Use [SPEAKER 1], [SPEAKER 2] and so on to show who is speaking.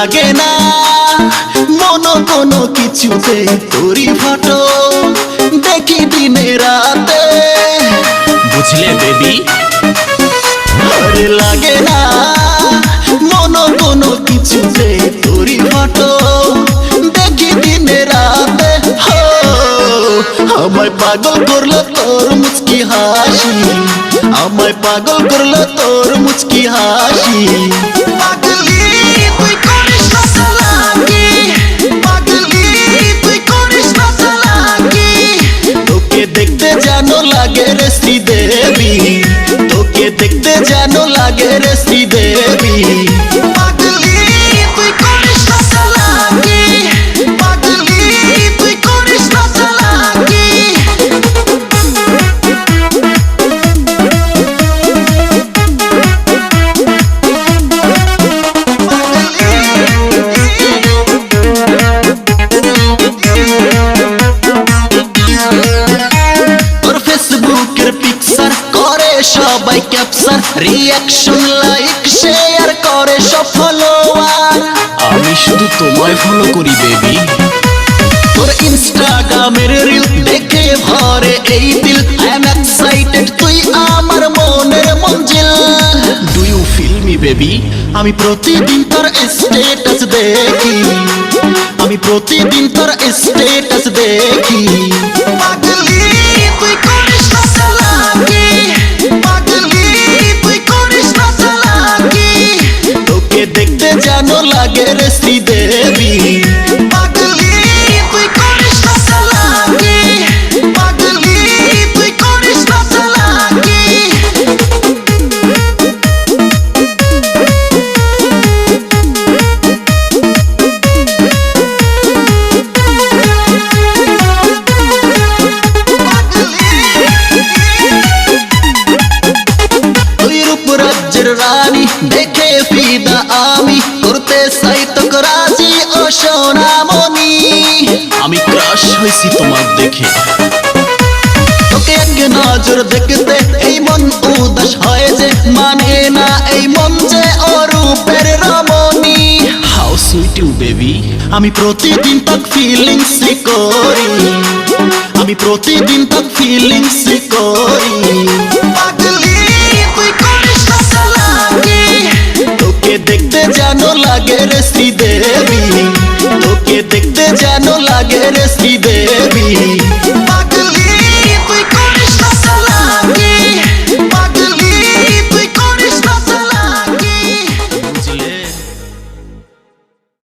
[SPEAKER 1] লাগে না মনো কোনো কিছুতে তোরি ফটো দেখি দিনে রাতে
[SPEAKER 2] বুঝলে বেবি
[SPEAKER 1] আরে লাগে না মনো কোনো কিছুতে তোরি ফটো দেখি দিনে রাতে হো আমায় পাগল করলো তোর মুচকি হাসি আমায় পাগল করলো তোর মুচকি হাসি পাগলি তুই করিস না চালাকি পাগলি তুই করিস না চালাকি তোকে দেখতে যেন লাগে রে শ্রীদেবী তোকে দেখতে যেন লাগে রে শ্রীদেবী পাগলি তুই করিস না চালাকি পাগলি তুই করিস না চালাকি তোর ফেসবুকের পিকচার করে সবাই ক্যাপচার রিঅ্যাকশন লাইক শেয়ার করে সব ফলোয়ার
[SPEAKER 2] আমি শুধু তোমায় ফলো করি বেবি
[SPEAKER 1] তোর ইনস্টাগ্রামের রিল দেখে ভরে এই দিল আই এম এক্সাইটেড তুই আমার মনের মঞ্জিল
[SPEAKER 2] do you feel me baby
[SPEAKER 1] আমি প্রতিদিন তোর স্ট্যাটাস দেখি আমি প্রতিদিন তোর স্ট্যাটাস দেখি পাগলি তুই করিস না চালাকি পাগলি তুই করিস না চালাকি তোকে দেখতে যেন লাগে রে শ্রীদেবী পাগলি তুই করিস না চালাকি পাগলি তুই করিস না চালাকি রাজ্যের রানী দেখে ফিদা আমি করতে চাই তোকে রাজি ও সোনামণি
[SPEAKER 2] আমি ক্রাশ হয়েছি তোমার দেখে
[SPEAKER 1] তোকে এক নজর দেখতে এই মন উদাস হয় যে মানে না এই মন যে অরূপের রমণী
[SPEAKER 2] হাউ সুইট ইউ বেবি
[SPEAKER 1] আমি প্রতিদিন তোকে ফিলিংস করি আমি প্রতিদিন তোকে ফিলিংস করি পাগলি তুই করিস না চালাকি তোকে দেখতে যেন লাগে রে শ্রীদেবী তোকে দেখতে যেন লাগে রে শ্রীদেবী